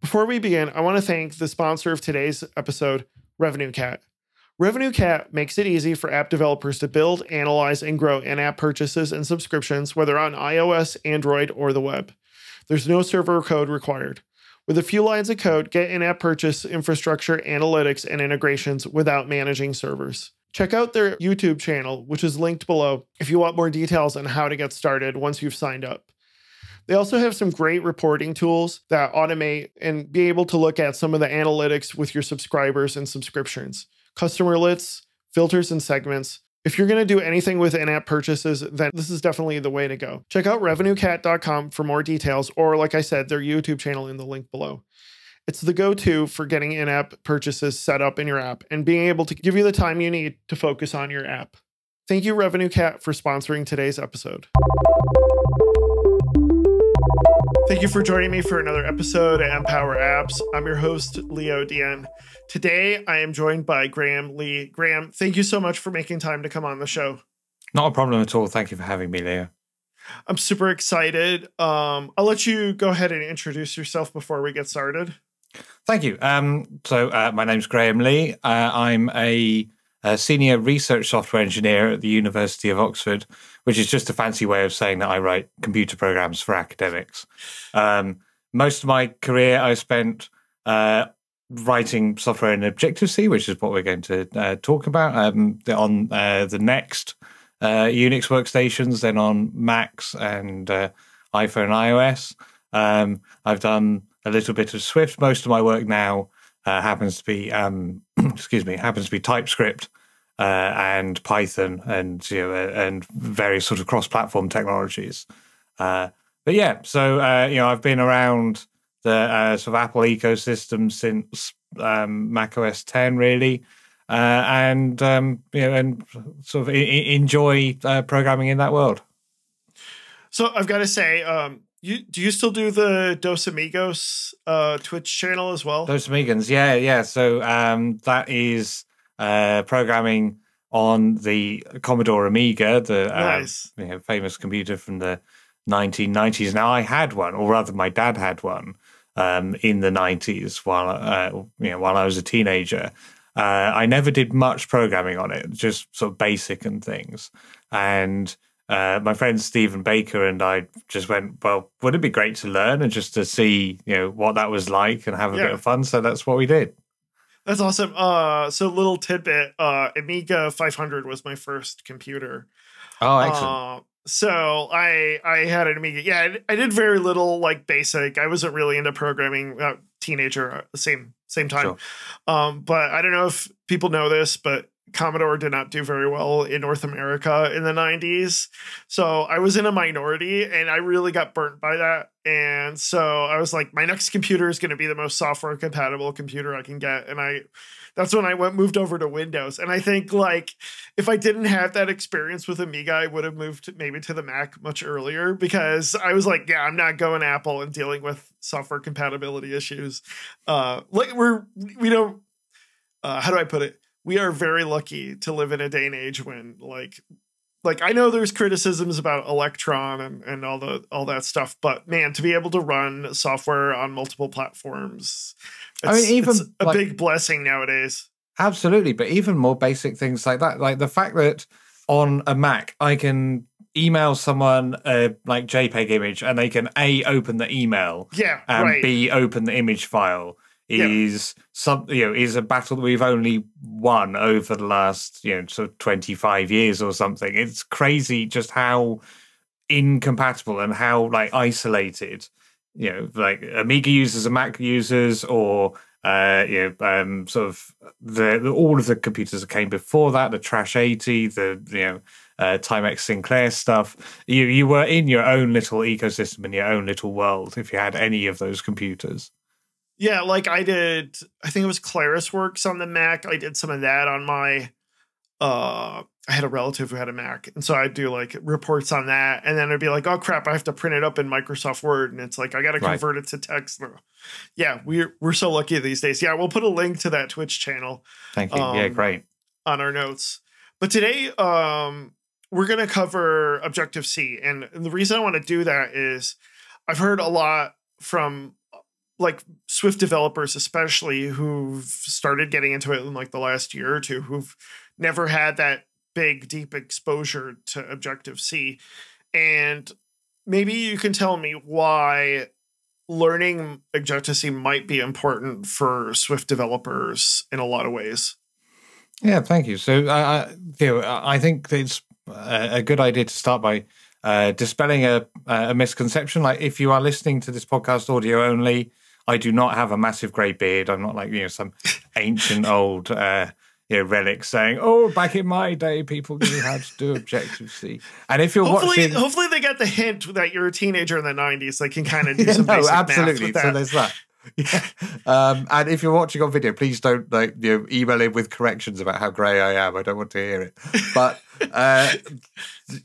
Before we begin, I want to thank the sponsor of today's episode, RevenueCat. RevenueCat makes it easy for app developers to build, analyze, and grow in-app purchases and subscriptions, whether on iOS, Android, or the web. There's no server code required. With a few lines of code, get in-app purchase infrastructure, analytics, and integrations without managing servers. Check out their YouTube channel, which is linked below, if you want more details on how to get started once you've signed up. They also have some great reporting tools that automate and be able to look at some of the analytics with your subscribers and subscriptions. Customer lists, filters, and segments. If you're going to do anything with in-app purchases, then this is definitely the way to go. Check out RevenueCat.com for more details, or like I said, their YouTube channel in the link below. It's the go-to for getting in-app purchases set up in your app and being able to give you the time you need to focus on your app. Thank you, RevenueCat, for sponsoring today's episode. Thank you for joining me for another episode of Empower Apps. I'm your host, Leo Dien. Today, I am joined by Graham Lee. Graham, thank you so much for making time to come on the show. Not a problem at all. Thank you for having me, Leo. I'm super excited. I'll let you go ahead and introduce yourself before we get started. Thank you. My name's Graham Lee. I'm a senior research software engineer at the University of Oxford, which is just a fancy way of saying that I write computer programs for academics. Most of my career I spent writing software in Objective-C, which is what we're going to talk about on the next Unix workstations, then on Macs and iPhone and iOS. I've done a little bit of Swift. Most of my work now happens to be TypeScript and Python and and various sort of cross-platform technologies. But yeah, so I've been around the sort of Apple ecosystem since Mac OS 10 really, and sort of enjoy programming in that world. So I've got to say, do you still do the Dos Amigos Twitch channel as well? Dos Amigos, yeah. So that is programming on the Commodore Amiga, the nice. Famous computer from the 1990s. Now I had one, or rather, my dad had one in the 90s while I was a teenager. I never did much programming on it, just sort of basic and things. And my friend Stephen Baker and I just went, well, would it be great to learn and just to see, what that was like and have a bit of fun? So that's what we did. That's awesome. So little tidbit, Amiga 500 was my first computer. Oh, excellent. So I had an Amiga. Yeah, I did very little like basic. I wasn't really into programming. Teenager, same time. Sure. But I don't know if people know this, but Commodore did not do very well in North America in the 90s. So I was in a minority and I really got burnt by that. And so I was like, my next computer is going to be the most software compatible computer I can get. And that's when I moved over to Windows. And I think like if I didn't have that experience with Amiga, I would have moved maybe to the Mac much earlier, because I was like, yeah, I'm not going Apple and dealing with software compatibility issues. How do I put it? We are very lucky to live in a day and age when like I know there's criticisms about Electron and all that stuff, but man, to be able to run software on multiple platforms, it's a big blessing nowadays. Absolutely. But even more basic things like that, like the fact that on a Mac, I can email someone a like JPEG image and they can A, open the email, and B, open the image file. Is a battle that we've only won over the last sort of 25 years or something. It's crazy just how incompatible and how like isolated like Amiga users and Mac users, or sort of all of the computers that came before that, the Trash 80, the Timex Sinclair stuff. You were in your own little ecosystem, in your own little world if you had any of those computers. Yeah, like I think it was ClarisWorks on the Mac. I did some of that on my, I had a relative who had a Mac. And so I'd do like reports on that. And then it'd be like, oh crap, I have to print it up in Microsoft Word. And it's like, I got to convert it to text. Yeah, we're so lucky these days. Yeah, we'll put a link to that Twitch channel. Thank you. Yeah, great. On our notes. But today, we're going to cover Objective-C. And the reason I want to do that is I've heard a lot from like Swift developers, especially who've started getting into it in like the last year or two, who've never had that big, deep exposure to Objective-C. And maybe you can tell me why learning Objective-C might be important for Swift developers in a lot of ways. Yeah, thank you. So I think it's a good idea to start by dispelling a misconception. Like, if you are listening to this podcast audio only, I do not have a massive grey beard. I'm not like some ancient old relic saying, "Oh, back in my day, people knew how to do Objective-C." And if you're watching, hopefully they get the hint that you're a teenager in the '90s. They can kind of do some basic absolutely. math with that. So there's that. Yeah. And if you're watching on video, please don't email in with corrections about how grey I am. I don't want to hear it. But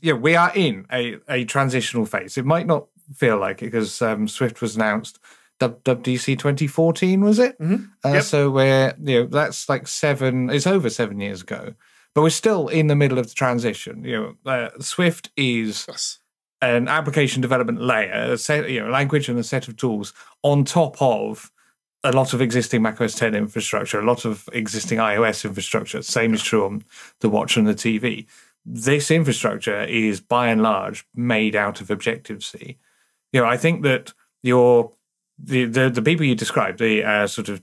we are in a transitional phase. It might not feel like it because Swift was announced WWDC 2014, was it? Mm-hmm. Yep. So we're that's like it's over 7 years ago, but we're still in the middle of the transition. Swift is an application development layer, a set, language and a set of tools on top of a lot of existing macOS 10 infrastructure, a lot of existing iOS infrastructure. Same is true on the watch and the TV. This infrastructure is by and large made out of Objective-C. I think that the people you described, the sort of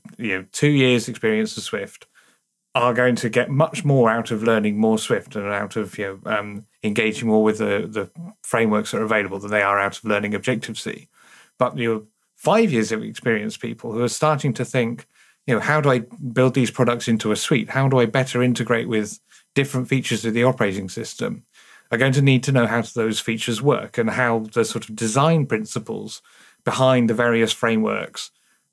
2 years experience of Swift, are going to get much more out of learning more Swift and out of engaging more with the frameworks that are available than they are out of learning Objective-C. But 5 years of experience people who are starting to think, how do I build these products into a suite? How do I better integrate with different features of the operating system? Are going to need to know how those features work and how the sort of design principles behind the various frameworks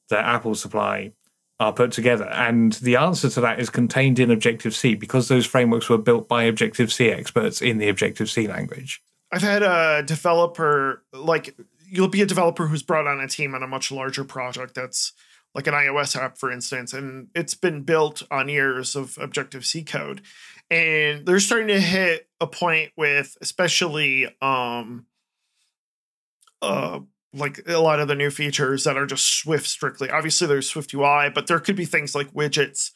that Apple supply are put together. And the answer to that is contained in Objective-C because those frameworks were built by Objective-C experts in the Objective-C language. I've had a developer, you'll be a developer who's brought on a team on a much larger project that's like an iOS app, for instance, and it's been built on years of Objective-C code. And they're starting to hit a point with, especially like a lot of the new features that are just Swift strictly. Obviously, there's Swift UI, but there could be things like widgets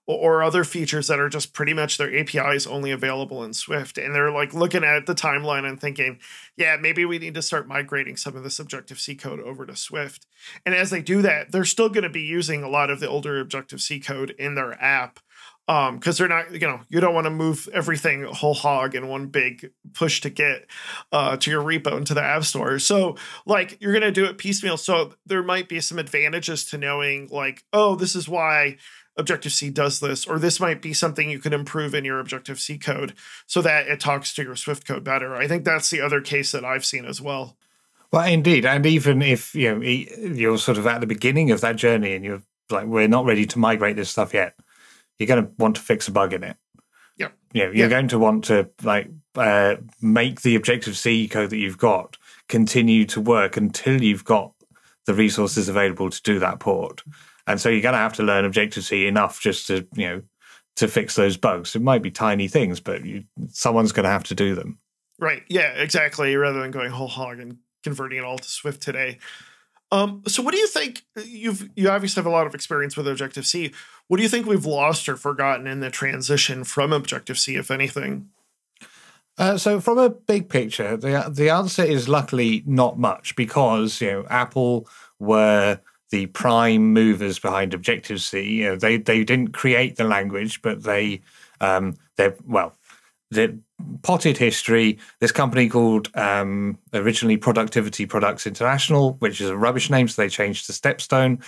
or other features that are just pretty much their APIs only available in Swift. And they're like looking at the timeline and thinking, yeah, maybe we need to start migrating some of this Objective-C code over to Swift. And as they do that, they're still going to be using a lot of the older Objective-C code in their app. Because they're not, you don't want to move everything whole hog in one big push to get to your repo into the App Store. So, you're going to do it piecemeal. So there might be some advantages to knowing, oh, this is why Objective-C does this, or this might be something you could improve in your Objective-C code so that it talks to your Swift code better. I think that's the other case that I've seen as well. Well, indeed. And even if you're sort of at the beginning of that journey and you're like, we're not ready to migrate this stuff yet, you're going to want to fix a bug in it. Yep. You're going to want to make the Objective-C code that you've got continue to work until you've got the resources available to do that port. And so you're going to have to learn Objective-C enough just to to fix those bugs. It might be tiny things, but someone's going to have to do them. Right. Yeah. Exactly. Rather than going whole hog and converting it all to Swift today. So what do you think? You obviously have a lot of experience with Objective-C. What do you think we've lost or forgotten in the transition from Objective-C, if anything? So from a big picture, the answer is luckily not much because Apple were the prime movers behind Objective-C. They didn't create the language, but the potted history. This company called originally Productivity Products International, which is a rubbish name, so they changed to Stepstone,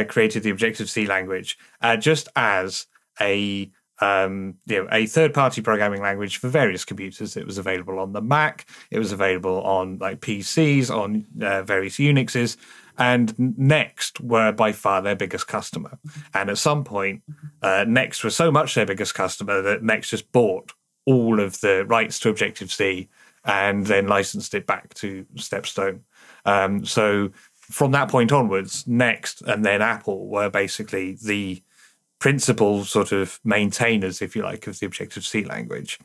created the Objective-C language just as a third-party programming language for various computers. It was available on the Mac. It was available on PCs, on various Unixes, and Next were by far their biggest customer. And at some point, Next was so much their biggest customer that Next just bought all of the rights to Objective-C and then licensed it back to Stepstone. So from that point onwards, Next and then Apple were basically the principal sort of maintainers, if you like, of the Objective-C language.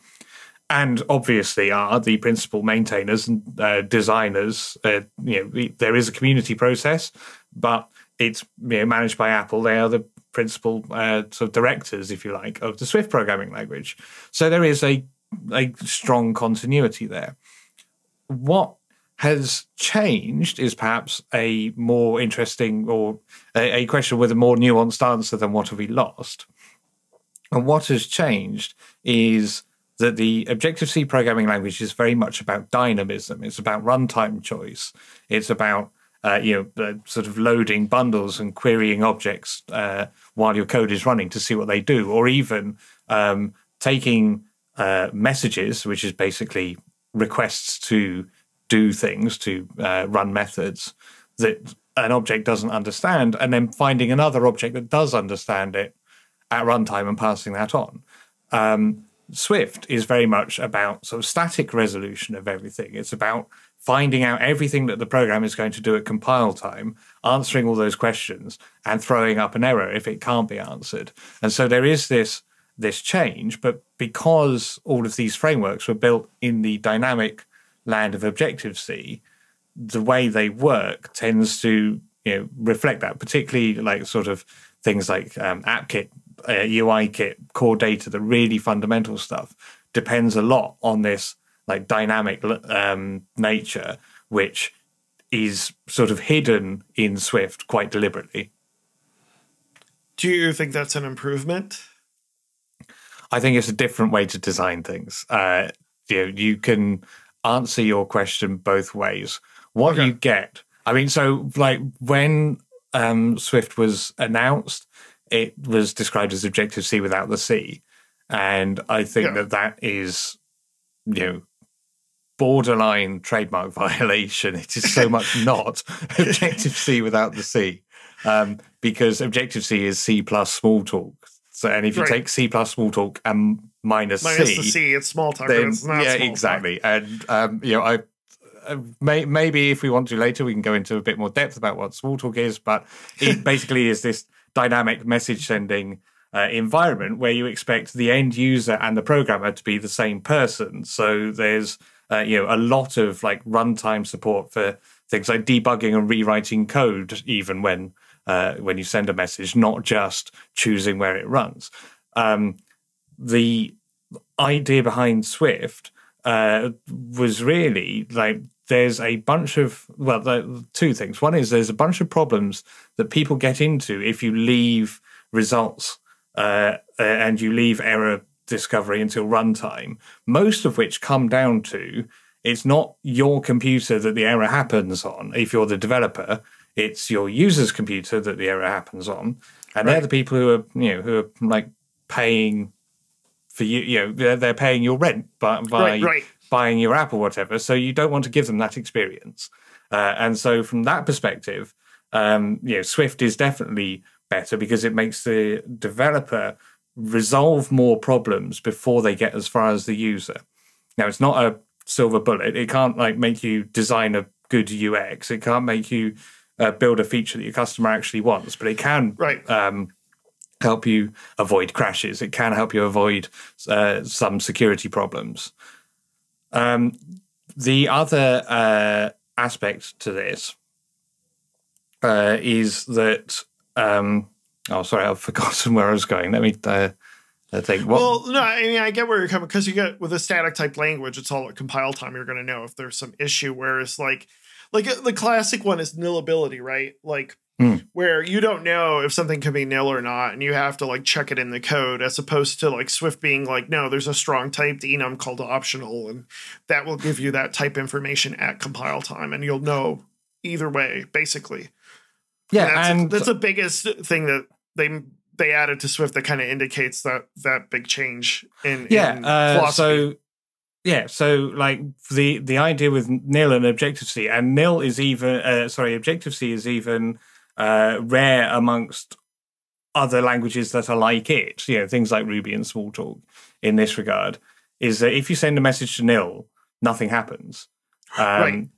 And obviously are the principal maintainers and designers. There is a community process, but it's managed by Apple. They are the principal sort of directors, if you like, of the Swift programming language. So there is a strong continuity there. What has changed is perhaps a more interesting, or a question with a more nuanced answer than what have we lost. And what has changed is that the Objective-C programming language is very much about dynamism. It's about runtime choice. It's about sort of loading bundles and querying objects while your code is running to see what they do, or even taking messages, which is basically requests to do things, to run methods that an object doesn't understand, and then finding another object that does understand it at runtime and passing that on. Swift is very much about sort of static resolution of everything. It's about finding out everything that the program is going to do at compile time, answering all those questions, and throwing up an error if it can't be answered. And so there is this change, but because all of these frameworks were built in the dynamic land of Objective-C, the way they work tends to reflect that, particularly like sort of things like AppKit, UIKit, core data, the really fundamental stuff depends a lot on this like dynamic nature, which is sort of hidden in Swift quite deliberately. Do you think that's an improvement? I think it's a different way to design things. You can answer your question both ways. What you get, I mean, so like when Swift was announced, it was described as Objective-C without the C. And I think that is, borderline trademark violation. It is so much not Objective-C without the C, because Objective-C is C plus Smalltalk. So, and if you take C plus Smalltalk and minus C, the C, it's Smalltalk. Then, it's not Smalltalk. Exactly. And maybe if we want to later, we can go into a bit more depth about what Smalltalk is. But it basically is this dynamic message sending environment where you expect the end user and the programmer to be the same person. So there's a lot of like runtime support for things like debugging and rewriting code, even when you send a message, not just choosing where it runs. The idea behind Swift was really like there's a bunch of, two things. One is there's a bunch of problems that people get into if you leave results and you leave error discovery until runtime, most of which come down to it's not your computer that the error happens on. If you're the developer, it's your user's computer that the error happens on, and they're the people who are like paying for you. They're paying your rent by buying your app or whatever. So you don't want to give them that experience. And so from that perspective, Swift is definitely better because it makes the developer resolve more problems before they get as far as the user. Now, it's not a silver bullet. It can't like make you design a good UX. It can't make you build a feature that your customer actually wants, but it can help you avoid crashes. It can help you avoid some security problems. The other aspect to this is that sorry, I've forgotten where I was going. Let me think. Well, no, I mean, I get where you're coming, because you get with a static type language, it's all at compile time. You're going to know if there's some issue. Whereas like the classic one is nilability, right? Like where you don't know if something can be nil or not, and you have to like check it in the code, as opposed to like Swift being like, no, there's a strong typed enum called optional, and that will give you that type information at compile time, and you'll know either way, basically. Yeah, and that's the biggest thing that they added to Swift that kind of indicates that big change in philosophy. So like the idea with nil and Objective-C, and nil is even Objective-C is even rare amongst other languages that are like it. Things like Ruby and Smalltalk in this regard, is that if you send a message to nil, nothing happens. And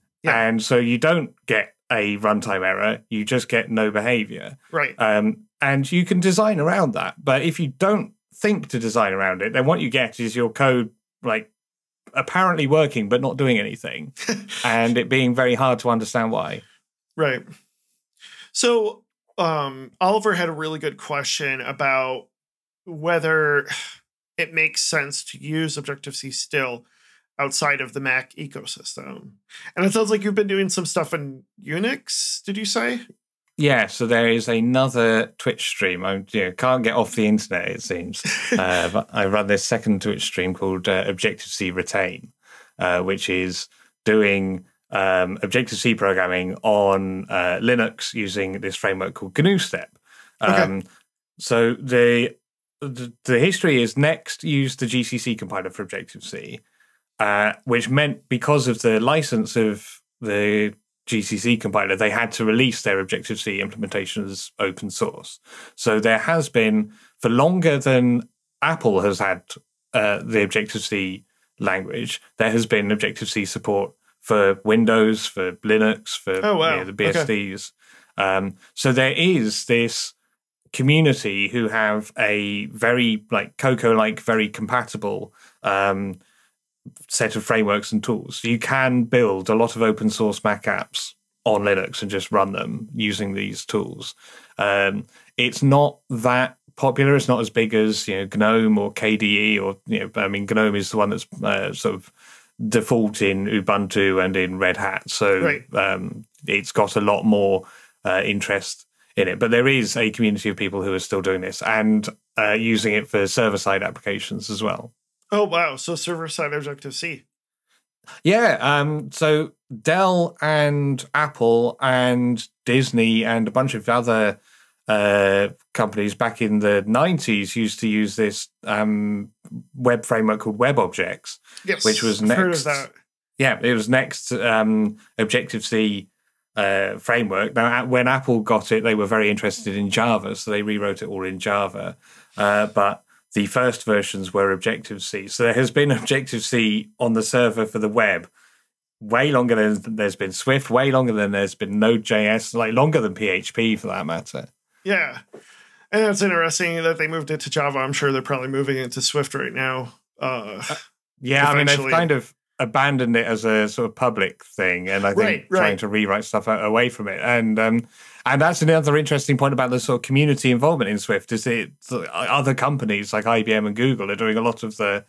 so you don't get a runtime error, you just get no behavior. And you can design around that. But if you don't think to design around it, then what you get is your code like apparently working but not doing anything, and it being very hard to understand why. Right. So Oliver had a really good question about whether it makes sense to use Objective-C still outside of the Mac ecosystem. And it sounds like you've been doing some stuff in Unix, did you say? Yeah, so there is another Twitch stream. I can't get off the internet, it seems. But I run this second Twitch stream called Objective-C Retain, which is doing Objective-C programming on Linux using this framework called GNU-step. So the history is Next used the GCC compiler for Objective-C, which meant because of the license of the GCC compiler, they had to release their Objective-C implementation as open source. So there has been, for longer than Apple has had the Objective-C language, there has been Objective-C support for Windows, for Linux, for the BSDs. So there is this community who have a very Cocoa-like, very compatible set of frameworks and tools. You can build a lot of open source Mac apps on Linux and just run them using these tools. It's not that popular. It's not as big as GNOME or KDE or GNOME is the one that's sort of default in Ubuntu and in Red Hat. So it's got a lot more interest in it. But there is a community of people who are still doing this and using it for server-side applications as well. Oh, wow. So server-side Objective-C. Yeah. So Dell and Apple and Disney and a bunch of other companies back in the 90s used to use this web framework called WebObjects, which was Next. Heard of that. Yeah, it was Next Objective-C framework. Now, when Apple got it, they were very interested in Java, so they rewrote it all in Java. But the first versions were Objective-C. So there has been Objective-C on the server for the web way longer than there's been Swift, way longer than there's been Node.js, longer than PHP for that matter. Yeah. And it's interesting that they moved it to Java. I'm sure they're probably moving it to Swift right now. They've kind of abandoned it as a sort of public thing, and I think trying to rewrite stuff away from it. And that's another interesting point about the sort of community involvement in Swift is that other companies like IBM and Google are doing a lot of the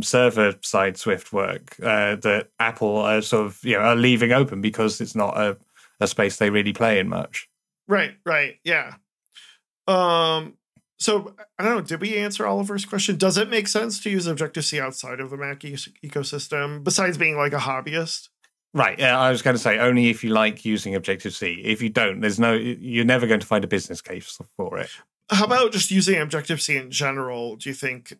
server-side Swift work that Apple are sort of are leaving open because it's not a space they really play in much. Right, yeah. So I don't know, did we answer Oliver's question? Does it make sense to use Objective-C outside of the Mac ecosystem, besides being like a hobbyist? Right. I was going to say only if you like using Objective-C. If you don't, you're never going to find a business case for it. How about just using Objective-C in general? Do you think,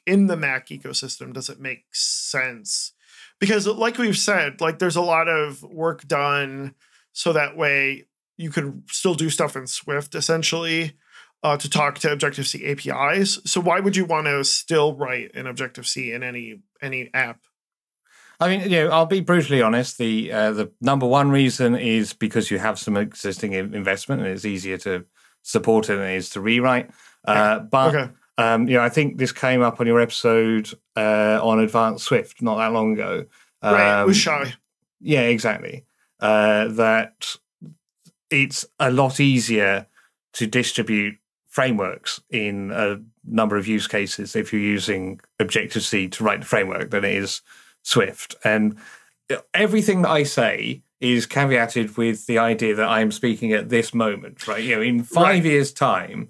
in the Mac ecosystem, does it make sense? Because, like we've said, there's a lot of work done so that way you could still do stuff in Swift, essentially, to talk to Objective-C APIs. So why would you want to still write an Objective-C in any app? I mean, I'll be brutally honest. The number one reason is because you have some existing investment and it's easier to support it than it is to rewrite. I think this came up on your episode on Advanced Swift not that long ago. Right, it was Shy. Yeah, exactly. That it's a lot easier to distribute frameworks in a number of use cases if you're using Objective-C to write the framework than it is Swift. And everything that I say is caveated with the idea that I'm speaking at this moment, right? In 5 years' time,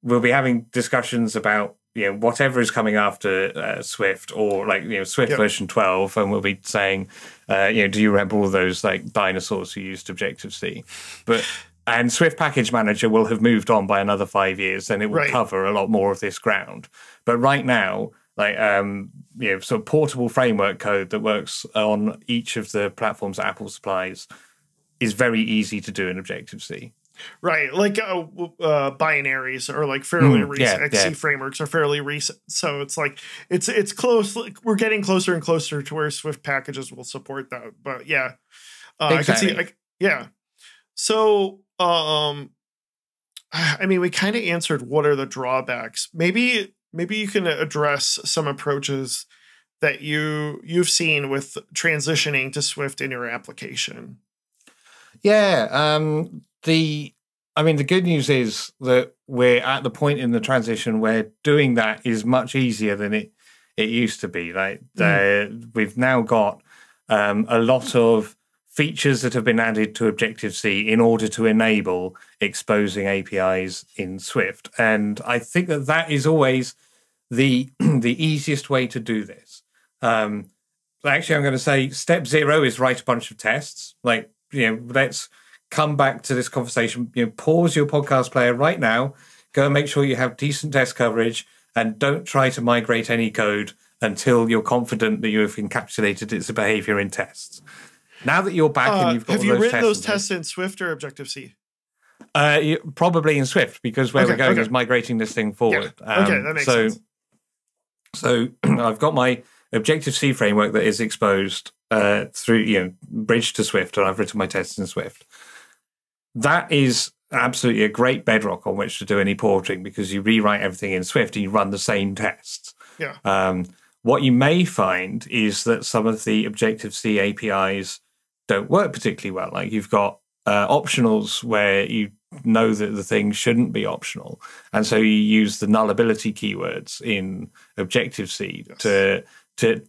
we'll be having discussions about whatever is coming after Swift or Swift version 12, and we'll be saying, do you remember all those dinosaurs who used Objective-C? And Swift Package Manager will have moved on by another 5 years, and it will cover a lot more of this ground. But right now, sort of portable framework code that works on each of the platforms that Apple supplies is very easy to do in Objective-C. Right, binaries are fairly recent. XC frameworks are fairly recent, so it's close. We're getting closer and closer to where Swift packages will support that. But yeah, exactly. I can see. So I mean, we kind of answered what are the drawbacks. Maybe you can address some approaches that you've seen with transitioning to Swift in your application. Yeah, I mean, the good news is that we're at the point in the transition where doing that is much easier than it used to be. Like we've now got a lot of features that have been added to Objective-C in order to enable exposing APIs in Swift. And I think that is always the easiest way to do this. Actually, I'm going to say step 0 is write a bunch of tests. Like, let's come back to this conversation. Pause your podcast player right now, go and make sure you have decent test coverage, and don't try to migrate any code until you're confident that you have encapsulated its behavior in tests. Now that you're back and you've got have you written those tests in Swift or Objective-C? Probably in Swift, because where we're going is migrating this thing forward. Yeah. Okay, that makes sense. So I've got my Objective-C framework that is exposed through, bridged to Swift, and I've written my tests in Swift. That is absolutely a great bedrock on which to do any porting, because you rewrite everything in Swift and you run the same tests. Yeah. What you may find is that some of the Objective-C APIs don't work particularly well. Like you've got optionals where you know that the thing shouldn't be optional, and so you use the nullability keywords in Objective-C to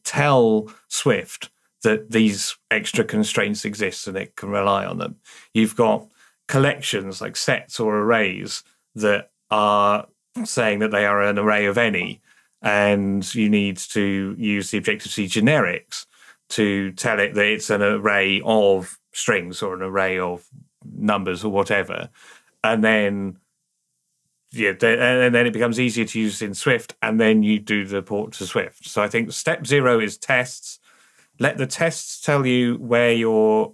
tell Swift that these extra constraints exist and it can rely on them. You've got collections like sets or arrays that are saying that they are an array of any, and you need to use the Objective-C generics to tell it that it's an array of strings or an array of numbers or whatever. And then and then it becomes easier to use in Swift, and then you do the port to Swift. So I think step 0 is tests. Let the tests tell you where your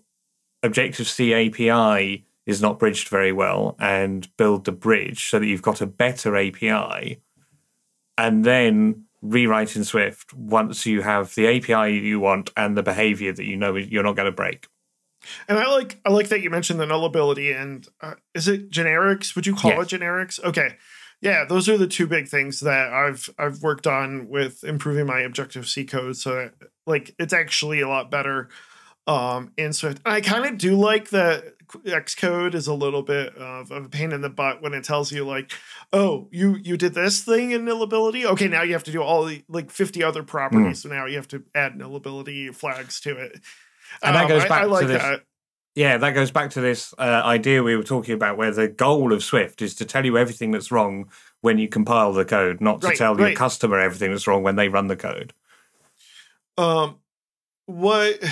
Objective-C API is not bridged very well, and build the bridge so that you've got a better API, and then rewrite in Swift once you have the API you want and the behavior that you know you're not going to break. And I like that you mentioned the nullability and is it generics? Would you call it generics? Okay. Yeah, those are the two big things that I've worked on with improving my Objective-C code, so that, like, it's actually a lot better in Swift. And I kind of do like that Xcode is a little bit of a pain in the butt when it tells you, like, oh, you did this thing in nullability. Okay, now you have to do all the 50 other properties. So now you have to add nullability flags to it. And that goes back to this. Yeah, that goes back to this idea we were talking about, where the goal of Swift is to tell you everything that's wrong when you compile the code, not to tell your customer everything that's wrong when they run the code. What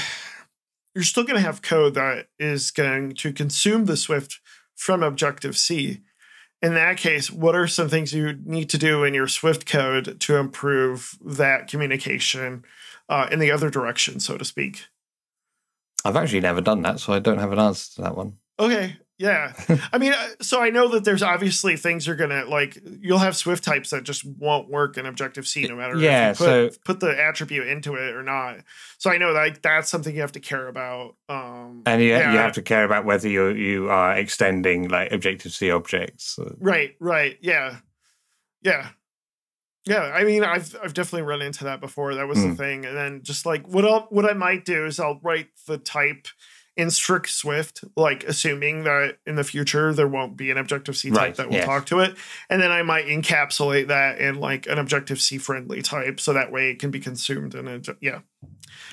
you're still going to have code that is going to consume the Swift from Objective-C. In that case, what are some things you need to do in your Swift code to improve that communication in the other direction, so to speak? I've actually never done that, so I don't have an answer to that one. Okay, yeah. I mean, so I know that there's obviously things you're going to, like, you'll have Swift types that just won't work in Objective-C no matter if you put the attribute into it or not. So I know that that's something you have to care about. And you have to care about whether you are extending, like, Objective-C objects. Right, yeah. Yeah, I mean, I've definitely run into that before. That was the thing. And then just like what I might do is I'll write the type in strict Swift, like assuming that in the future there won't be an Objective-C type that will talk to it. And then I might encapsulate that in like an Objective-C friendly type, so that way it can be consumed in And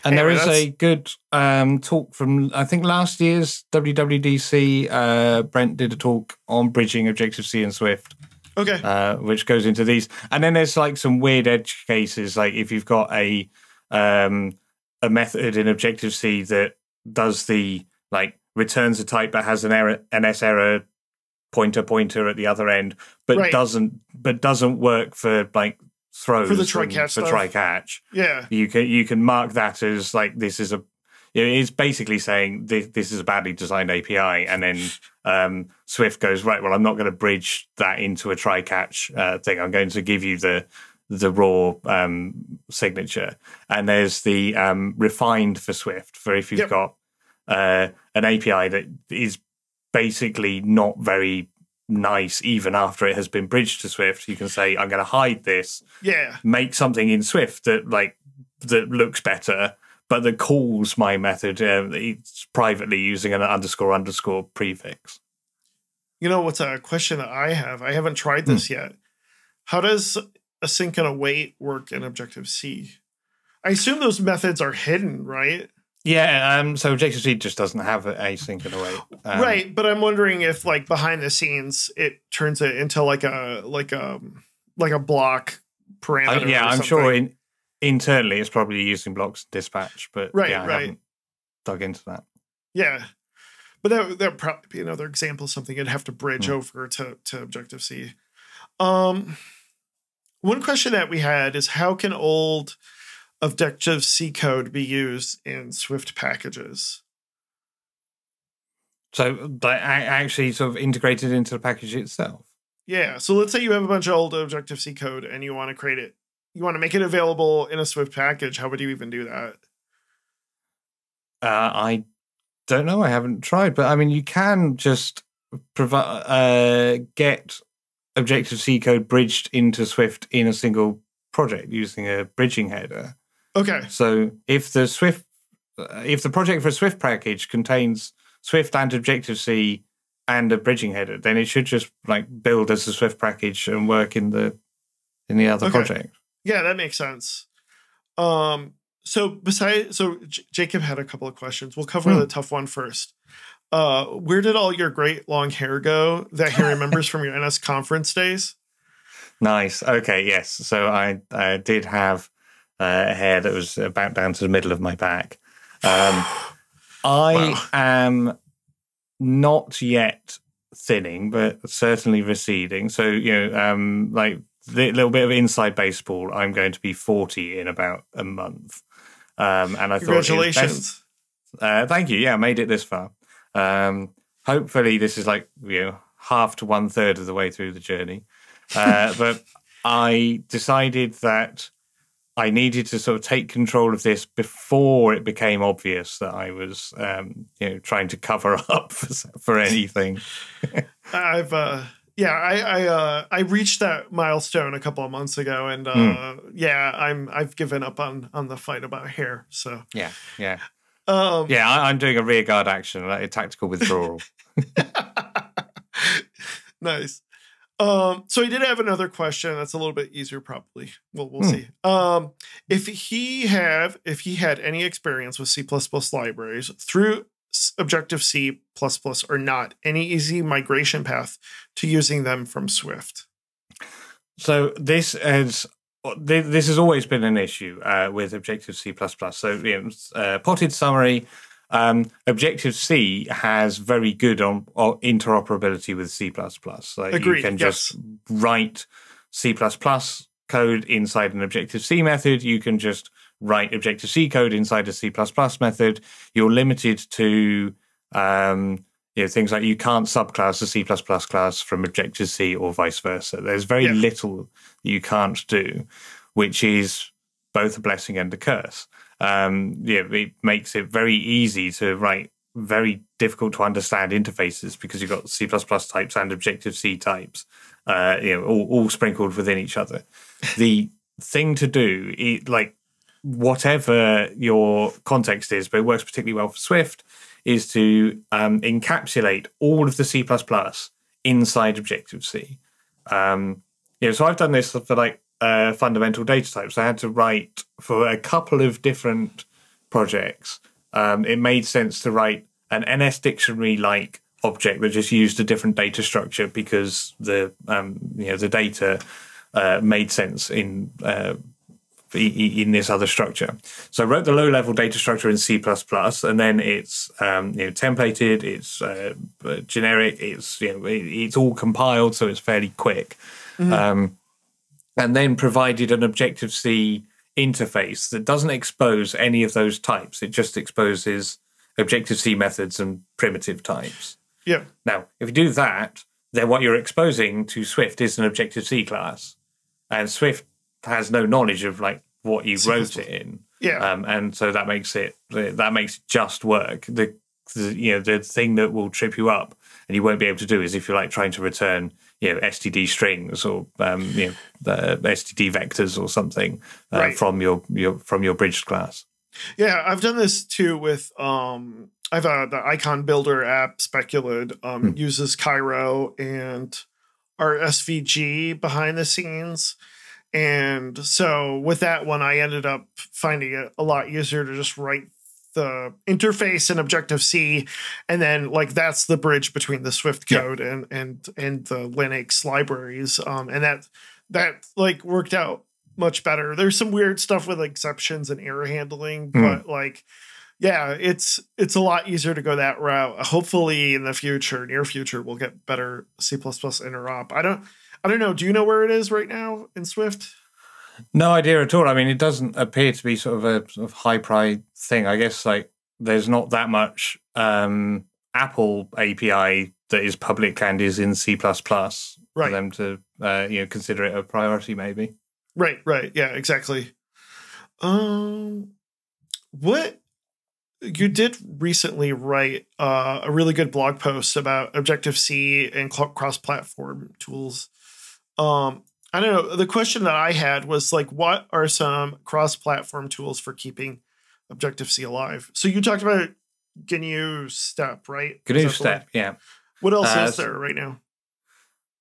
anyway, there is a good talk from, I think, last year's WWDC. Brent did a talk on bridging Objective-C and Swift. Okay. Which goes into these. And then there's like some weird edge cases, like if you've got a method in Objective-C that does the, like, returns a type but has an S error pointer at the other end, but doesn't work for, like, throws for the try-catch. Yeah. You can mark that as, like, this is a, it's basically saying this is a badly designed API, and then Swift goes, right, well, I'm not going to bridge that into a try-catch thing. I'm going to give you the raw signature. And there's the refined for Swift, for if you've got an API that is basically not very nice even after it has been bridged to Swift. You can say, I'm going to hide this, make something in Swift that looks better, but that calls my method it's privately using an __ prefix. What's a question that I have? I haven't tried this yet. How does async and await work in Objective-C? I assume those methods are hidden, right? Yeah, so Objective-C just doesn't have async and await. Right, but I'm wondering if, like, behind the scenes, it turns it into like a block parameter. I'm sure internally it's probably using blocks in dispatch, but I haven't dug into that. Yeah. But that would probably be another example of something you'd have to bridge over to Objective-C. One question that we had is, how can old Objective-C code be used in Swift packages? So actually sort of integrated into the package itself? Yeah. So let's say you have a bunch of old Objective-C code and you want to create it. You want to make it available in a Swift package. How would you even do that? I don't know. I haven't tried, but I mean, you can just get Objective-C code bridged into Swift in a single project using a bridging header. Okay. So if the project for a Swift package contains Swift and Objective-C and a bridging header, then it should just like build as a Swift package and work in the other project. Yeah, that makes sense. So Jacob had a couple of questions. We'll cover the tough one first. Where did all your great long hair go that he remembers from your NS conference days? Nice. Okay. Yes. So I did have a hair that was about down to the middle of my back. I am not yet thinning, but certainly receding. So, like the little bit of inside baseball, I'm going to be 40 in about a month. And I Congratulations. thought, thank you. Yeah, I made it this far. Hopefully this is like, half to 1/3 of the way through the journey. But I decided that I needed to sort of take control of this before it became obvious that I was, trying to cover up for anything. I reached that milestone a couple of months ago, and I've given up on the fight about hair. So I'm doing a rear guard action, like a tactical withdrawal. Nice. So he did have another question that's a little bit easier, probably. We'll see. If he had any experience with C++ libraries through Objective-C++ or not, any easy migration path to using them from Swift? So this has always been an issue with Objective-C++. So potted summary. Objective-C has very good on interoperability with C++. Agreed, you can just write C++ code inside an Objective-C method. You can just write Objective-C code inside a C++ method. You're limited to things like you can't subclass a C++ class from Objective-C or vice versa. There's very little that you can't do, which is both a blessing and a curse. It makes it very easy to write very difficult to understand interfaces because you've got C++ types and Objective-C types, all sprinkled within each other. The thing to do, whatever your context is, but it works particularly well for Swift, is to encapsulate all of the C++ inside Objective-C. So I've done this for fundamental data types. I had to write for a couple of different projects. It made sense to write an NS dictionary-like object that just used a different data structure because the data made sense in this other structure. So I wrote the low-level data structure in C++, and then it's templated, it's generic, it's all compiled, so it's fairly quick. Mm-hmm. And then provided an Objective-C interface that doesn't expose any of those types. It just exposes Objective-C methods and primitive types. Yeah. Now, if you do that, then what you're exposing to Swift is an Objective-C class, and Swift has no knowledge of what you wrote it in. Yeah. And so that makes it just work. The thing that will trip you up and you won't be able to do is if you're trying to return STD strings or the STD vectors or something from your bridged class. Yeah, I've done this too with I've the icon builder app Speculid uses Cairo and our SVG behind the scenes. And so with that one, I ended up finding it a lot easier to just write the interface in Objective-C, and then like that's the bridge between the Swift code and the Linux libraries. And that like worked out much better. There's some weird stuff with exceptions and error handling, but like, yeah, it's a lot easier to go that route. Hopefully in the future, near future, we'll get better C++ interop. I don't know. Do you know where it is right now in Swift? No idea at all. I mean, it doesn't appear to be sort of a sort of high pride thing. I guess like there's not that much Apple API that is public and is in C++ for them to consider it a priority, maybe. Right. Yeah, exactly. What you did recently write a really good blog post about Objective-C and cross-platform tools. I don't know. The question that I had was like, what are some cross-platform tools for keeping Objective-C alive? So you talked about GNU Step, right? GNU Step, yeah. What else is there right now?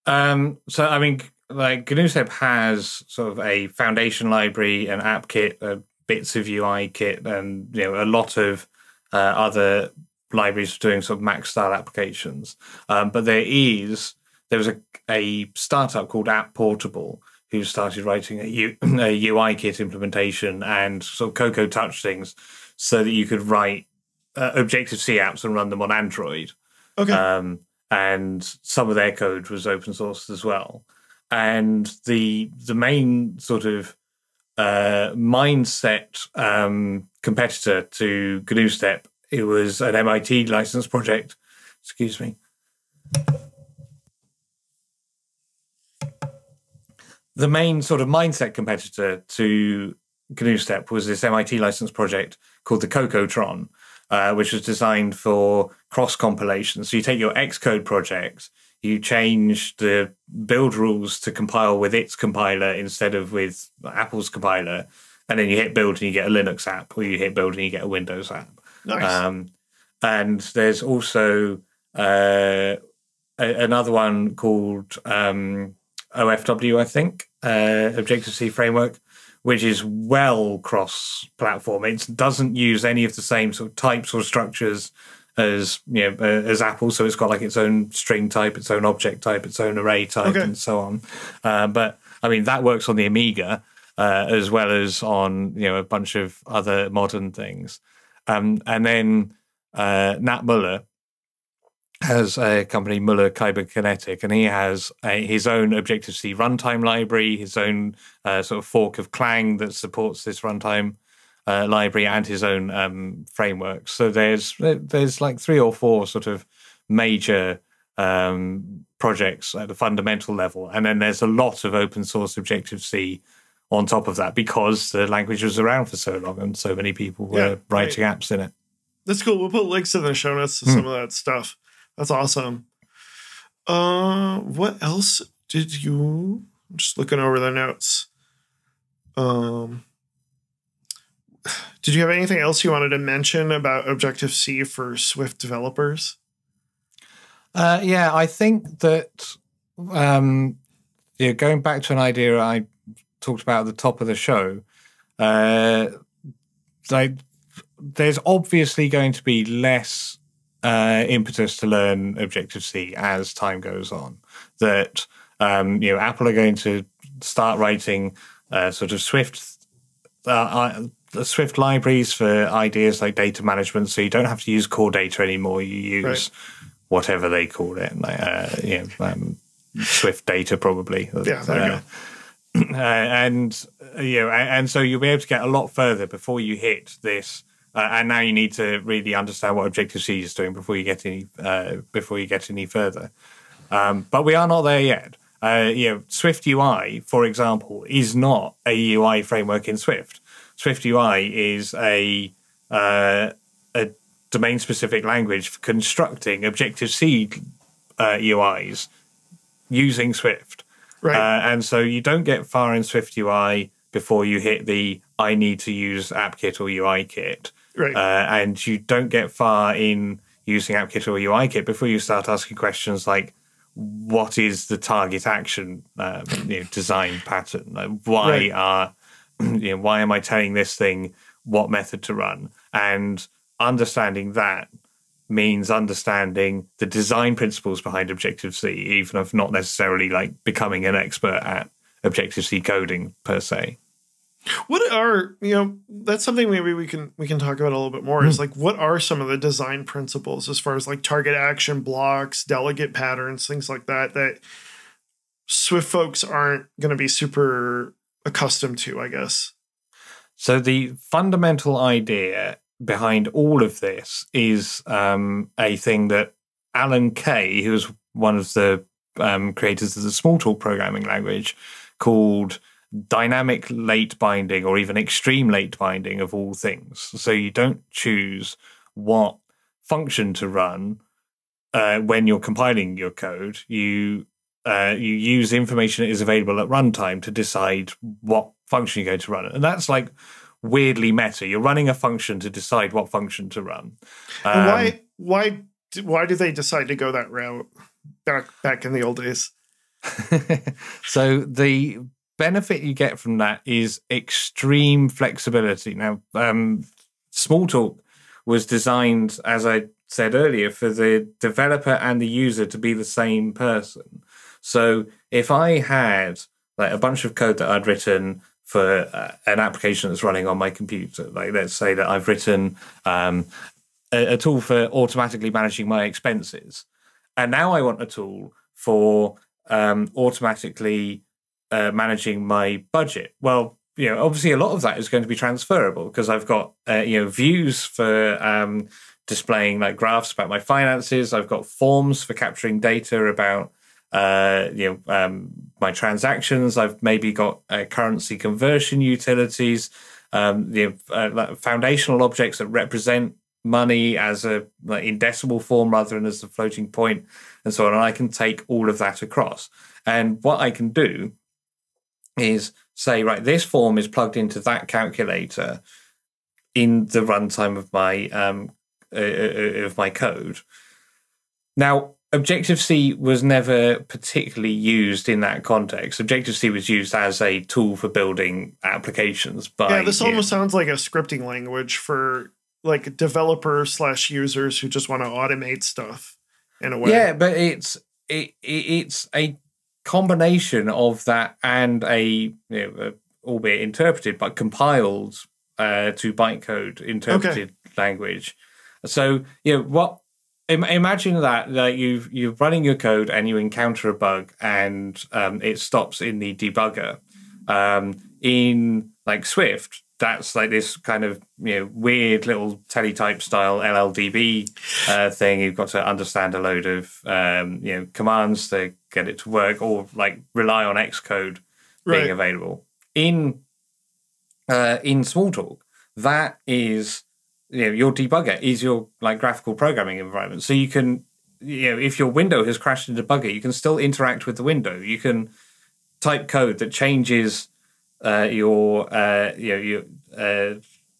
So I mean, like GNU Step has sort of a foundation library, an app kit, bits of UI kit, and a lot of other libraries for doing sort of Mac style applications. But there was a startup called App Portable who started writing a UI kit implementation and sort of Cocoa Touch things so that you could write Objective-C apps and run them on Android. Okay. And some of their code was open source as well. And the main sort of mindset competitor to GNU Step, it was an MIT license project. Excuse me. The main sort of mindset competitor to GNU Step was this MIT license project called the Cocotron, which was designed for cross-compilation. So you take your Xcode project, you change the build rules to compile with its compiler instead of with Apple's compiler, and then you hit build and you get a Linux app, or you hit build and you get a Windows app. Nice. And there's also another one called OFW, I think, Objective-C framework, which is well cross-platform. It doesn't use any of the same sort of types or structures as as Apple. So it's got like its own string type, its own object type, its own array type, and so on. But I mean that works on the Amiga as well as on a bunch of other modern things. And then Nat Muller has a company, Muller Kyberkinetic, and he has his own Objective-C runtime library, his own sort of fork of Clang that supports this runtime library, and his own framework. So there's like 3 or 4 sort of major projects at the fundamental level, and then there's a lot of open source Objective-C on top of that because the language was around for so long and so many people were writing apps in it. That's cool. We'll put links in the show notes to some of that stuff. That's awesome. What else did you... I'm just looking over the notes. Did you have anything else you wanted to mention about Objective-C for Swift developers? Yeah, I think that going back to an idea I talked about at the top of the show, there's obviously going to be less impetus to learn Objective-C as time goes on. That Apple are going to start writing sort of Swift libraries for ideas like data management, so you don't have to use core data anymore. You use whatever they call it, like Swift data probably. Yeah, there you go. And so you'll be able to get a lot further before you hit this. And now you need to really understand what Objective-C is doing before you get any further. But we are not there yet. Swift UI, for example, is not a UI framework in Swift. Swift UI is a domain-specific language for constructing Objective-C UIs using Swift. Right. And so you don't get far in Swift UI before you hit the I need to use AppKit or UI kit. Right. And you don't get far in using AppKit or UIKit before you start asking questions like, what is the target action design pattern? Like, why why am I telling this thing what method to run? And understanding that means understanding the design principles behind Objective-C, even if not necessarily like becoming an expert at Objective-C coding per se. What are, that's something maybe we can talk about a little bit more, is like, what are some of the design principles as far as like target action blocks, delegate patterns, things like that Swift folks aren't going to be super accustomed to, I guess? So the fundamental idea behind all of this is a thing that Alan Kay, who was one of the creators of the Smalltalk programming language, called dynamic late binding, or even extreme late binding of all things. So you don't choose what function to run when you're compiling your code. You use information that is available at runtime to decide what function you're going to run. And that's like weirdly meta. You're running a function to decide what function to run. And why do they decide to go that route back in the old days? So the benefit you get from that is extreme flexibility. Now, Smalltalk was designed, as I said earlier, for the developer and the user to be the same person. So if I had like a bunch of code that I'd written for an application that's running on my computer, like let's say that I've written a tool for automatically managing my expenses, and now I want a tool for automatically managing my budget. Well, obviously a lot of that is going to be transferable because I've got views for displaying like graphs about my finances. I've got forms for capturing data about my transactions. I've maybe got currency conversion utilities, foundational objects that represent money as in decimal form rather than as a floating point, and so on. And I can take all of that across. And what I can do is say, right, this form is plugged into that calculator in the runtime of my code. Now, Objective-C was never particularly used in that context. Objective-C was used as a tool for building applications. This almost sounds like a scripting language for like developers/users who just want to automate stuff in a way. Yeah, but it's a combination of that and albeit interpreted but compiled to bytecode interpreted language. So imagine that you're running your code and you encounter a bug and it stops in the debugger. In like Swift, that's like this kind of weird little teletype style LLDB thing. You've got to understand a load of commands to get it to work, or like rely on Xcode being available. In Smalltalk, that is your debugger is your like graphical programming environment. So you can if your window has crashed in debugger, you can still interact with the window. You can type code that changes your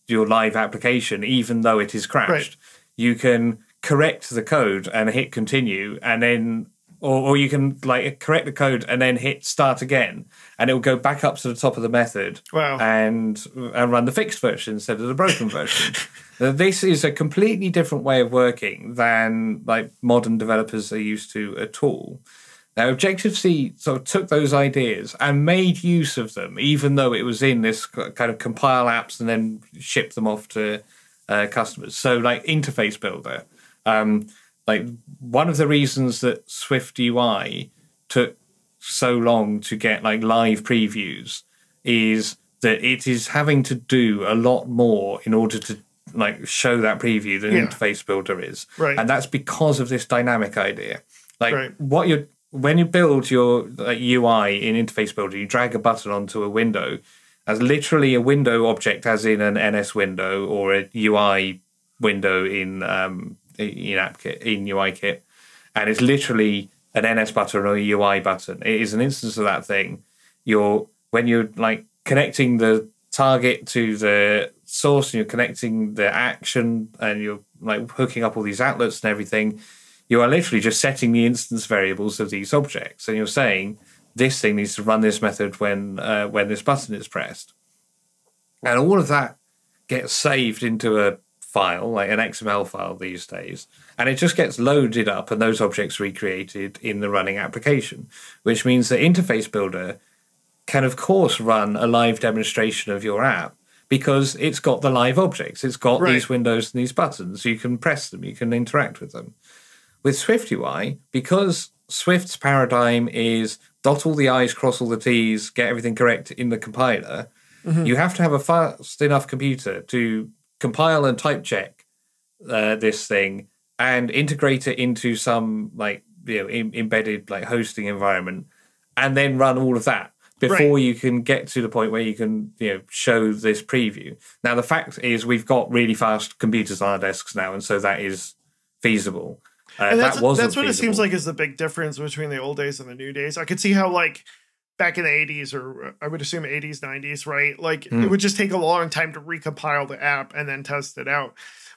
live application, even though it is crashed. Right. You can correct the code and hit continue, and then, or you can like correct the code and then hit start again, and it will go back up to the top of the method. Wow. and run the fixed version instead of the broken version. This is a completely different way of working than like modern developers are used to at all. Now, Objective-C sort of took those ideas and made use of them, even though it was in this kind of compile apps and then ship them off to customers. So, like Interface Builder, like one of the reasons that Swift UI took so long to get like live previews is that it is having to do a lot more in order to like show that preview than Interface Builder is. Right. And that's because of this dynamic idea. Like when you build your UI in Interface Builder, you drag a button onto a window as literally a window object, as in an NS window or a UI window in AppKit, in UIKit, and it's literally an NS button or a UI button. It is an instance of that thing. When you're like connecting the target to the source and you're connecting the action and you're like hooking up all these outlets and everything, you are literally just setting the instance variables of these objects. And you're saying this thing needs to run this method when this button is pressed. And all of that gets saved into a file, like an XML file these days, and it just gets loaded up and those objects recreated in the running application, which means the interface builder can, of course, run a live demonstration of your app because it's got the live objects. It's got these windows and these buttons. You can press them. You can interact with them. With SwiftUI, because Swift's paradigm is dot all the I's, cross all the T's, get everything correct in the compiler, you have to have a fast enough computer to compile and type check this thing and integrate it into some embedded hosting environment, and then run all of that before you can get to the point where you can show this preview. Now the fact is we've got really fast computers on our desks now, and so that is feasible. And that's what it seems like is the big difference between the old days and the new days. I could see how back in the 80s, or I would assume 80s, 90s, right? It would just take a long time to recompile the app and then test it out.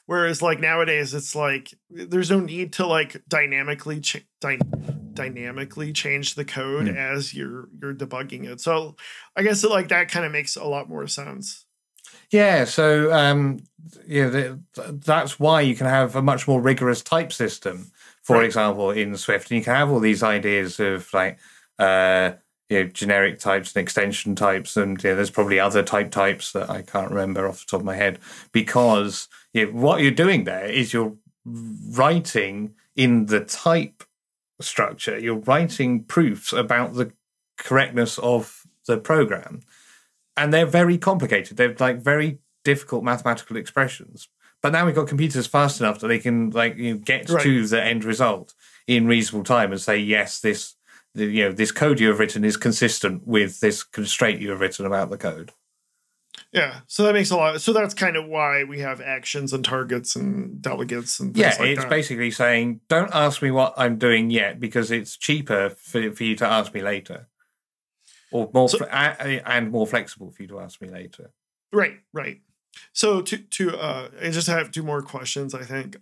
Whereas nowadays, it's there's no need to dynamically change the code as you're debugging it. So I guess that kind of makes a lot more sense. Yeah, so that's why you can have a much more rigorous type system, for example, in Swift. And you can have all these ideas of generic types and extension types, and there's probably other types that I can't remember off the top of my head, because what you're doing there is you're writing in the type structure, you're writing proofs about the correctness of the program, and they're very complicated. They're very difficult mathematical expressions. But now we've got computers fast enough that they can get to the end result in reasonable time and say, yes, this code you have written is consistent with this constraint you have written about the code. Yeah, so that makes a lot. So that's kind of why we have actions and targets and delegates and things it's basically saying, don't ask me what I'm doing yet because it's cheaper for you to ask me later, or more flexible for you to ask me later. Right. So I just have two more questions, I think.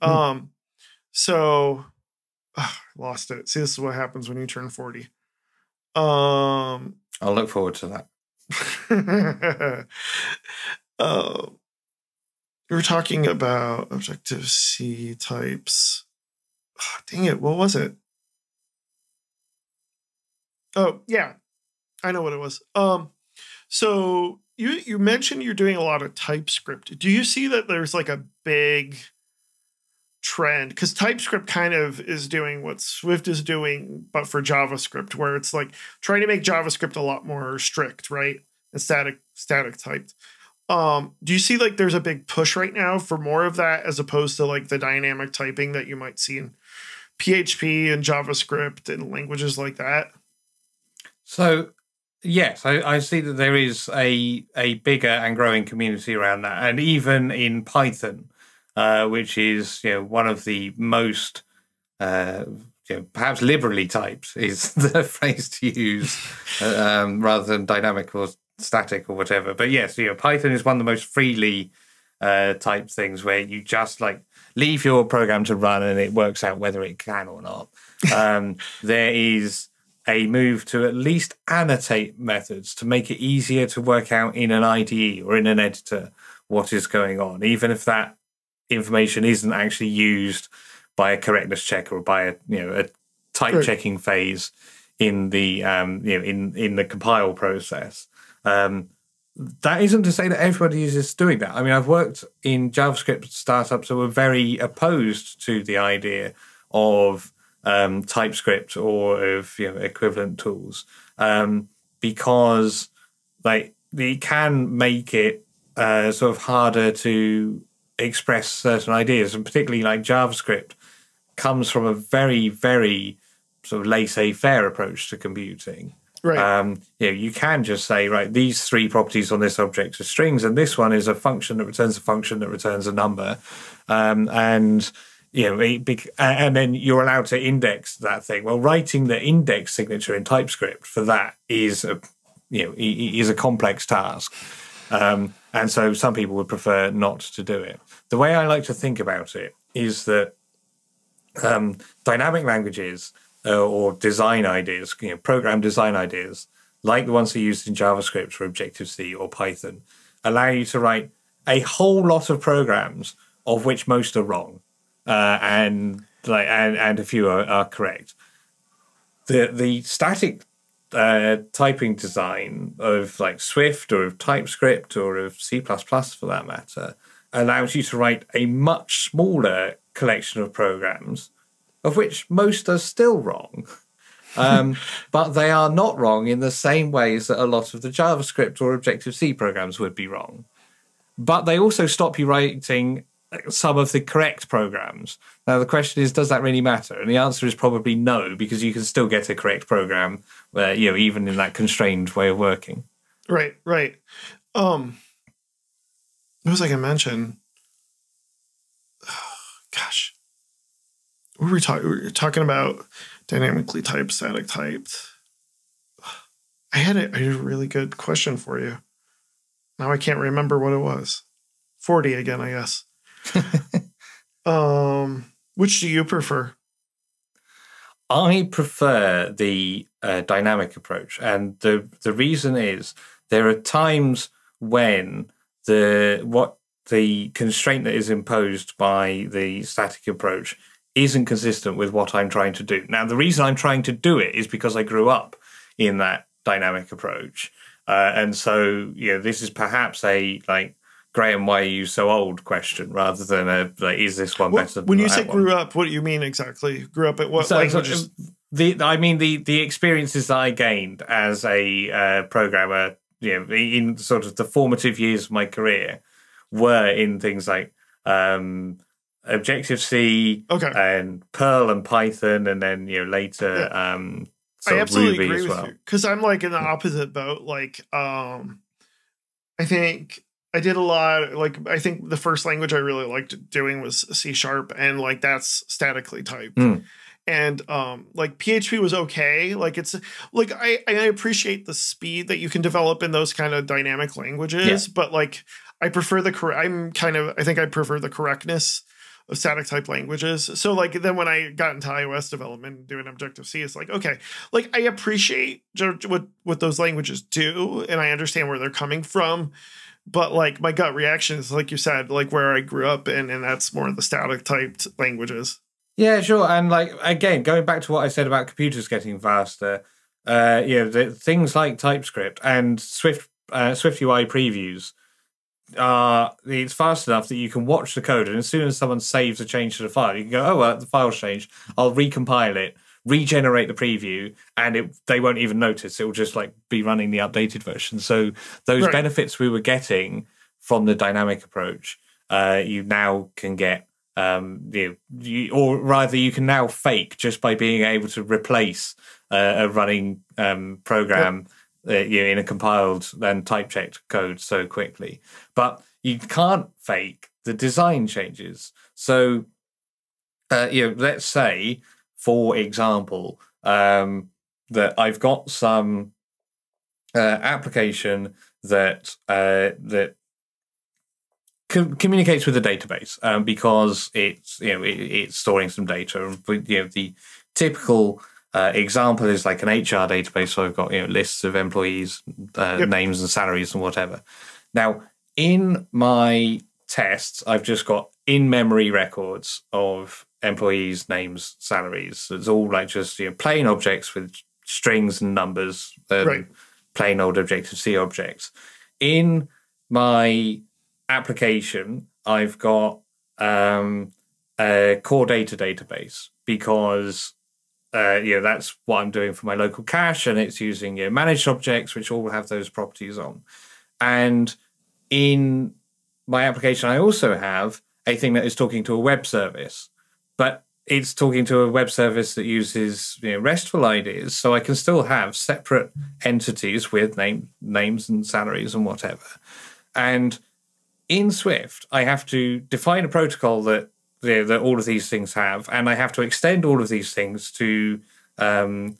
Lost it. See, this is what happens when you turn 40. I'll look forward to that. You were talking about Objective-C types. Oh, dang it. What was it? Oh, yeah. I know what it was. So you mentioned you're doing a lot of TypeScript. Do you see that there's a big trend, because TypeScript kind of is doing what Swift is doing, but for JavaScript, where it's trying to make JavaScript a lot more strict, right? And static typed. Do you see there's a big push right now for more of that, as opposed to the dynamic typing that you might see in PHP and JavaScript and languages like that? So yes, I see that there is a bigger and growing community around that, and even in Python, which is one of the most perhaps liberally typed is the phrase to use, rather than dynamic or static or whatever. But yes, Python is one of the most freely typed things, where you just leave your program to run and it works out whether it can or not. There is a move to at least annotate methods to make it easier to work out in an IDE or in an editor what is going on, even if that information isn't actually used by a correctness checker or by a type checking phase in the in the compile process. That isn't to say that everybody is just doing that. I mean, I've worked in JavaScript startups that were very opposed to the idea of TypeScript or of equivalent tools, because it can make it sort of harder to express certain ideas, and particularly JavaScript comes from a very, very sort of laissez-faire approach to computing. Right. You can just say, right, these three properties on this object are strings, and this one is a function that returns a function that returns a number, and then you're allowed to index that thing. Well, writing the index signature in TypeScript for that is a complex task. And so some people would prefer not to do it. The way I like to think about it is that dynamic languages or design ideas, program design ideas, like the ones that are used in JavaScript or Objective-C or Python, allow you to write a whole lot of programs, of which most are wrong, and a few are correct. The static typing design of like Swift or of TypeScript or of C++ for that matter allows you to write a much smaller collection of programs, of which most are still wrong. But they are not wrong in the same ways that a lot of the JavaScript or Objective-C programs would be wrong. But they also stop you writing some of the correct programs. Now, the question is, does that really matter? And the answer is probably no, because you can still get a correct program, even in that constrained way of working. Right. What was I going to mention? Gosh. We were talking about dynamically typed, static typed. I had a really good question for you. Now I can't remember what it was. 40 again, I guess. Which do you prefer? I prefer the dynamic approach, and the reason is there are times when the constraint that is imposed by the static approach isn't consistent with what I'm trying to do. Now, the reason I'm trying to do it is because I grew up in that dynamic approach, and so this is perhaps a Graham, why are you so old question rather than is this one better than when you say one? Grew up, what do you mean exactly? Grew up at what languages? The experiences that I gained as a programmer, in sort of the formative years of my career, were in things like Objective-C and Perl and Python, and then later I absolutely Ruby agree as with well. you, because I'm like in the opposite boat. I think I did a lot. I think the first language I really liked doing was C#, and that's statically typed. And PHP was okay. I appreciate the speed that you can develop in those kind of dynamic languages, but I prefer I think I prefer the correctness of static type languages. So then when I got into iOS development and doing Objective-C, it's I appreciate what those languages do, and I understand where they're coming from. But my gut reaction is, like you said, where I grew up in, and that's more of the static typed languages. Yeah, sure. And again, going back to what I said about computers getting faster, things like TypeScript and Swift UI previews it's fast enough that you can watch the code, and as soon as someone saves a change to the file, you can go, oh well, the file's changed. I'll recompile it, regenerate the preview, and they won't even notice. It will just be running the updated version. So those benefits we were getting from the dynamic approach, you now can get, or rather you can now fake just by being able to replace a running program in a compiled and type checked code so quickly. But you can't fake the design changes. So let's say, for example, that I've got some application that communicates with a database because it's storing some data. The typical example is an HR database. So I've got lists of employees, names and salaries and whatever. Now, in my tests, I've just got in-memory records of employees' names, salaries. So it's all just plain objects with strings and numbers, plain old Objective-C objects. In my application, I've got a core data database because that's what I'm doing for my local cache, and it's using managed objects, which all have those properties on. And in my application, I also have a thing that is talking to a web service, but it's talking to a web service that uses RESTful IDs, so I can still have separate entities with names and salaries and whatever. And in Swift, I have to define a protocol that all of these things have, and I have to extend all of these things to conform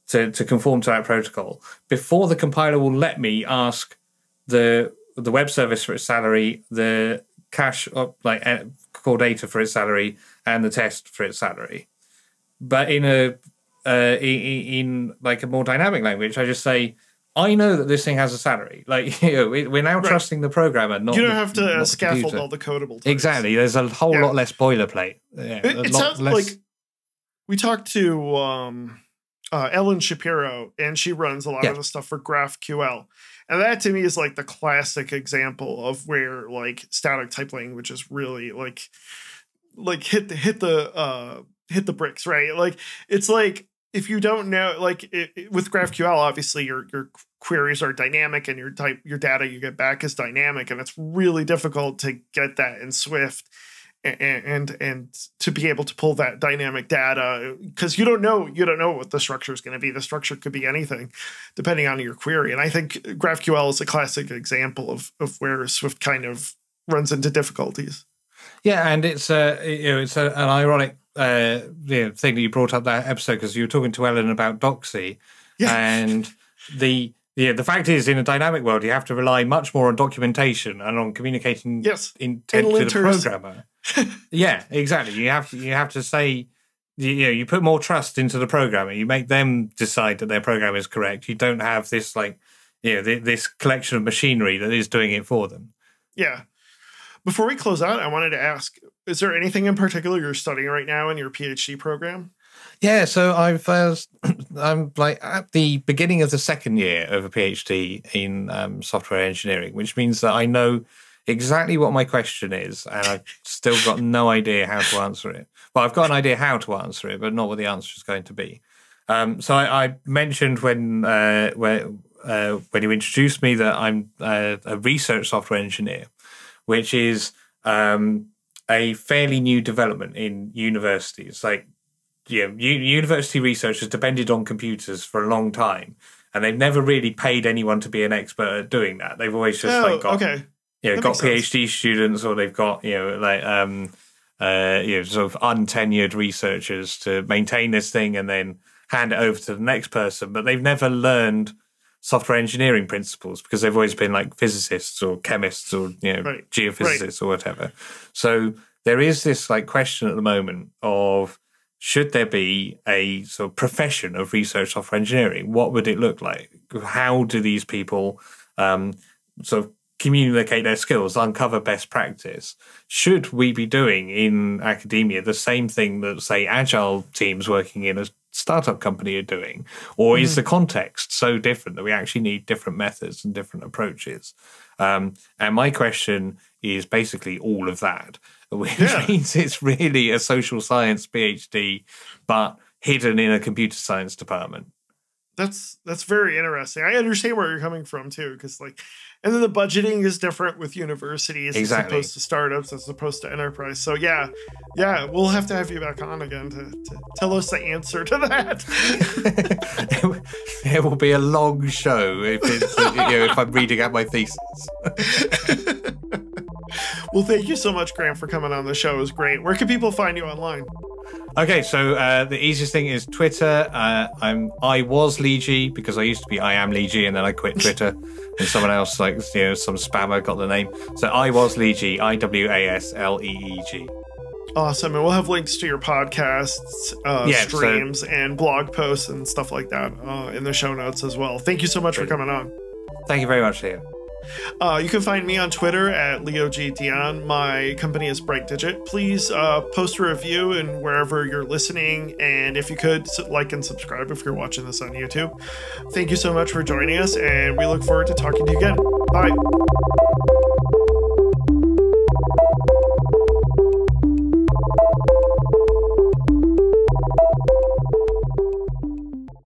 to that protocol before the compiler will let me ask the the web service for its salary, the cache like core data for its salary, and the test for its salary. But in like a more dynamic language, I just say, I know that this thing has a salary. Like, we're now trusting the programmer. Not you don't have to scaffold all the codable types. Exactly. There's a whole lot less boilerplate. Yeah, it sounds less... like we talked to Ellen Shapiro, and she runs a lot of the stuff for GraphQL. And that to me is like the classic example of where like static type language is really like hit the bricks, right? Like it's like if you don't know, like with GraphQL, obviously your queries are dynamic and your data you get back is dynamic, and it's really difficult to get that in Swift and to be able to pull that dynamic data because you don't know what the structure is going to be. The structure could be anything depending on your query. And I think GraphQL is a classic example of where Swift kind of runs into difficulties. Yeah, and it's an ironic thing that you brought up that episode because you were talking to Ellen about Doxy, and the fact is, in a dynamic world, you have to rely much more on documentation and on communicating intent to the programmer. Yeah, exactly. You have to say, you put more trust into the programmer. You make them decide that their program is correct. You don't have this this collection of machinery that is doing it for them. Yeah. Before we close out, I wanted to ask, is there anything in particular you're studying right now in your PhD program? Yeah, so I'm like at the beginning of the second year of a PhD in software engineering, which means that I know exactly what my question is, and I've still got no idea how to answer it. Well, I've got an idea how to answer it, but not what the answer is going to be. So I mentioned when you introduced me that I'm a research software engineer, which is a fairly new development in universities. Like, university research has depended on computers for a long time, and they've never really paid anyone to be an expert at doing that. They've always just got PhD students, or they've got sort of untenured researchers to maintain this thing and then hand it over to the next person. But they've never learned software engineering principles because they've always been like physicists or chemists or geophysicists or whatever. So there is this like question at the moment of, should there be a sort of profession of research software engineering? What would it look like? How do these people sort of communicate their skills, uncover best practice? Should we be doing in academia the same thing that, say, agile teams working in a startup company are doing? Or is the context so different that we actually need different methods and different approaches? And my question is basically all of that, which means it's really a social science PhD, but hidden in a computer science department. That's very interesting. I understand where you're coming from too, because and then the budgeting is different with universities as opposed to startups, as opposed to enterprise. So yeah, we'll have to have you back on again to tell us the answer to that. It will be a long show if it's, if I'm reading out my thesis. Well, thank you so much, Graham, for coming on the show. It was great. Where can people find you online? Okay, so the easiest thing is Twitter. I was Leegee because I used to be I am Leegee, and then I quit Twitter, and someone else, some spammer got the name. So I was Leegee, IWASLEEG. Awesome, and we'll have links to your podcasts, streams, and blog posts and stuff like that in the show notes as well. Thank you so much for coming on. Thank you very much, Leo. You can find me on Twitter at LeoGDion. My company is Bright Digit. Please post a review and wherever you're listening, and if you could, like and subscribe if you're watching this on YouTube. Thank you so much for joining us, and we look forward to talking to you again. Bye.